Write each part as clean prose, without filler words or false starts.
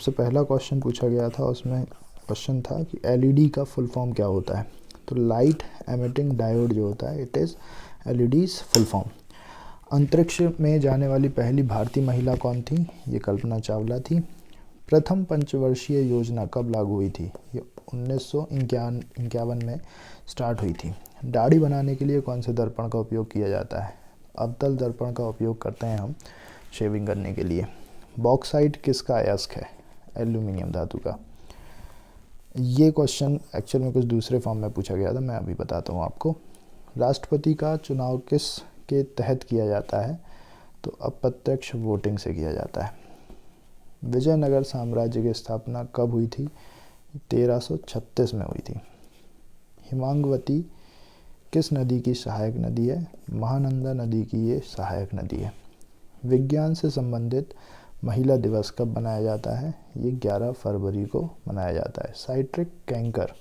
सबसे पहला क्वेश्चन पूछा गया था, उसमें क्वेश्चन था कि एलईडी का फुल फॉर्म क्या होता है। तो लाइट एमिटिंग डायोड जो होता है, it is LEDs full form. अंतरिक्ष में जाने वाली पहली भारतीय महिला कौन थी? ये कल्पना चावला थी। प्रथम पंचवर्षीय योजना कब लागू हुई थी? ये 1951 में स्टार्ट हुई थी। दाढ़ी बनाने के लिए कौन से दर्पण का उपयोग किया जाता है? अवतल दर्पण का उपयोग करते हैं हम शेविंग करने के लिए। बॉक्साइट किसका अयस्क है? एल्यूमिनियम धातु का। ये क्वेश्चन एक्चुअल में कुछ दूसरे फॉर्म में पूछा गया था, मैं अभी बताता हूँ आपको। राष्ट्रपति का चुनाव किस के तहत किया जाता है? तो अप्रत्यक्ष वोटिंग से किया जाता है। विजयनगर साम्राज्य की स्थापना कब हुई थी? 1336 में हुई थी। हिमांगवती किस नदी की सहायक नदी है? महानंदा नदी की ये सहायक नदी है। विज्ञान से संबंधित महिला दिवस कब मनाया जाता है? ये 11 फरवरी को मनाया जाता है। साइट्रिक कैंकर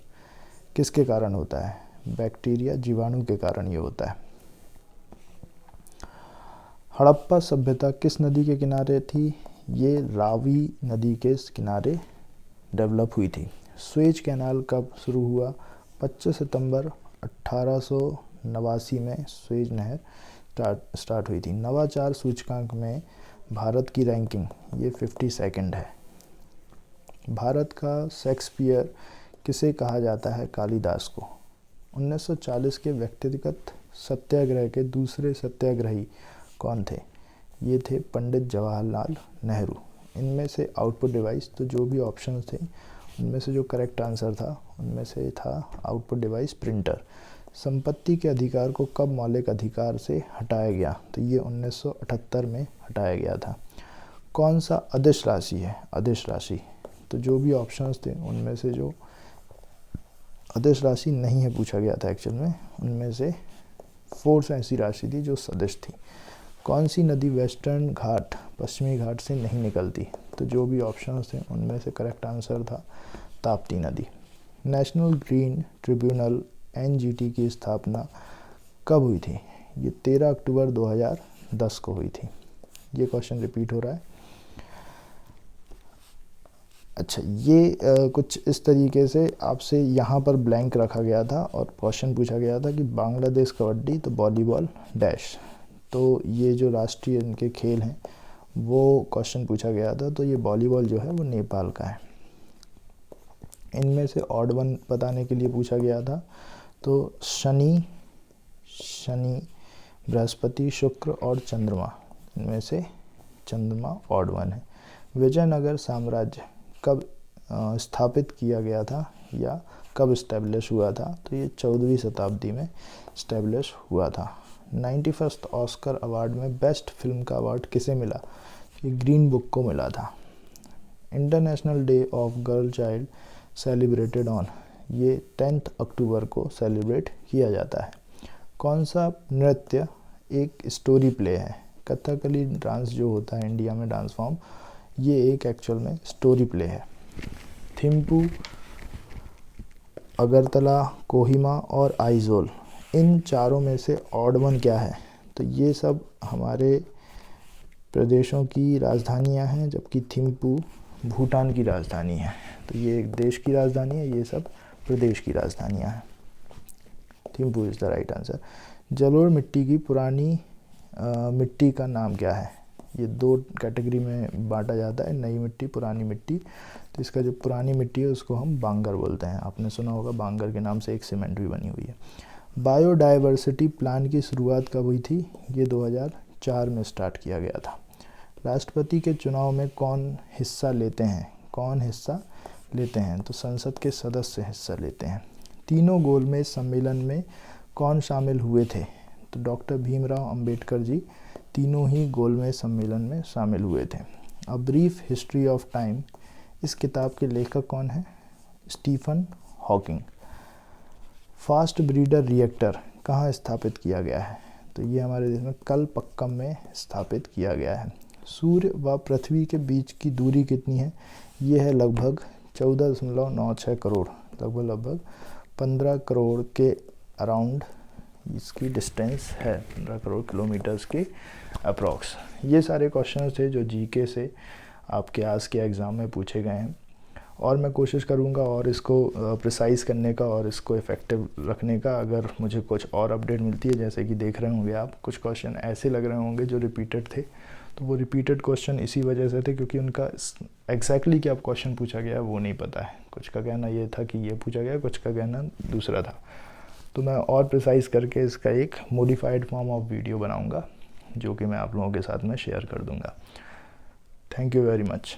किसके कारण होता है? बैक्टीरिया जीवाणु के कारण ये होता है। हड़प्पा सभ्यता किस नदी के किनारे थी? ये रावी नदी के किनारे डेवलप हुई थी। सुएज कैनाल कब शुरू हुआ? 25 सितंबर 1889 में सुएज नहर स्टार्ट हुई थी। नवाचार सूचकांक में भारत की रैंकिंग ये 52nd है। भारत का शेक्सपियर किसे कहा जाता है? कालिदास को। 1940 के व्यक्तिगत सत्याग्रह के दूसरे सत्याग्रही कौन थे? ये थे पंडित जवाहरलाल नेहरू। इनमें से आउटपुट डिवाइस, तो जो भी ऑप्शंस थे उनमें से जो करेक्ट आंसर था उनमें से था आउटपुट डिवाइस प्रिंटर। संपत्ति के अधिकार को कब मौलिक अधिकार से हटाया गया? तो ये 1978 में हटाया गया था। कौन सा अदिश राशि है? अदिश राशि, तो जो भी ऑप्शंस थे उनमें से जो अदिश राशि नहीं है पूछा गया था एक्चुअल में, उनमें से फोर्स ऐसी राशि थी जो सदिश थी। कौन सी नदी वेस्टर्न घाट पश्चिमी घाट से नहीं निकलती? तो जो भी ऑप्शंस थे उनमें से करेक्ट आंसर था ताप्ती नदी। नेशनल ग्रीन ट्रिब्यूनल एनजीटी की स्थापना कब हुई थी? ये 13 अक्टूबर 2010 को हुई थी। ये क्वेश्चन रिपीट हो रहा है। अच्छा, ये कुछ इस तरीके से आपसे यहाँ पर ब्लैंक रखा गया था और क्वेश्चन पूछा गया था कि बांग्लादेश कबड्डी तो वॉलीबॉल डैश, तो ये जो राष्ट्रीय इनके खेल हैं वो क्वेश्चन पूछा गया था। तो ये वॉलीबॉल जो है वो नेपाल का है। इनमें से ऑड वन बताने के लिए पूछा गया था। तो शनि, बृहस्पति, शुक्र और चंद्रमा, इनमें से चंद्रमा ऑड वन है। विजयनगर साम्राज्य कब स्थापित किया गया था या कब इस्टेब्लिश हुआ था? तो ये 14वीं शताब्दी में इस्टेब्लिश हुआ था। 91st ऑस्कर अवार्ड में बेस्ट फिल्म का अवार्ड किसे मिला? ये ग्रीन बुक को मिला था। International day of girl child celebrated on, ये 10 अक्टूबर को सेलिब्रेट किया जाता है। कौन सा नृत्य एक स्टोरी प्ले है? कथकली डांस जो होता है इंडिया में डांस फॉर्म, ये एक एक्चुअल में स्टोरी प्ले है। थिम्पू, अगरतला, कोहिमा और आइजोल, इन चारों में से ऑड वन क्या है? तो ये सब हमारे प्रदेशों की राजधानियां हैं, जबकि थिम्पू भूटान की राजधानी है। तो ये एक देश की राजधानी है, ये सब प्रदेश की राजधानियां हैं। Thimphu is the right answer. जलोढ़ मिट्टी की पुरानी मिट्टी का नाम क्या है? ये 2 कैटेगरी में बांटा जाता है, नई मिट्टी, पुरानी मिट्टी। तो इसका जो पुरानी मिट्टी है उसको हम बांगर बोलते हैं। आपने सुना होगा बांगर के नाम से एक सीमेंट भी बनी हुई है। बायोडाइवर्सिटी प्लान की शुरुआत कब हुई थी? ये 2004 में स्टार्ट किया गया था। राष्ट्रपति के चुनाव में कौन हिस्सा लेते हैं? तो संसद के सदस्य हिस्सा लेते हैं। तीनों गोलमेज सम्मेलन में कौन शामिल हुए थे? तो डॉक्टर भीमराव अंबेडकर जी तीनों ही गोलमेज सम्मेलन में शामिल हुए थे। A brief history of time, इस किताब के लेखक कौन है? Stephen Hawking. Fast breeder reactor कहाँ स्थापित किया गया है? तो ये हमारे देश में कलपक्कम में स्थापित किया गया है। सूर्य व पृथ्वी के बीच की दूरी कितनी है? ये है लगभग 14.96 करोड़, लगभग 15 करोड़ के अराउंड इसकी डिस्टेंस है, 15 करोड़ किलोमीटर्स के अप्रॉक्स। ये सारे क्वेश्चंस थे जो जीके से आपके आज के एग्ज़ाम में पूछे गए हैं। और मैं कोशिश करूँगा और इसको प्रिसाइज़ करने का और इसको इफ़ेक्टिव रखने का। अगर मुझे कुछ और अपडेट मिलती है, जैसे कि देख रहे होंगे आप, कुछ क्वेश्चन ऐसे लग रहे होंगे जो रिपीटेड थे, तो वो रिपीटेड क्वेश्चन इसी वजह से थे क्योंकि उनका एग्जैक्टली क्या क्वेश्चन पूछा गया वो नहीं पता है। कुछ का कहना ये था कि ये पूछा गया, कुछ का कहना दूसरा था। तो मैं और प्रिसाइज़ करके इसका एक मॉडिफाइड फॉर्म ऑफ वीडियो बनाऊँगा, जो कि मैं आप लोगों के साथ में शेयर कर दूँगा। Thank you very much.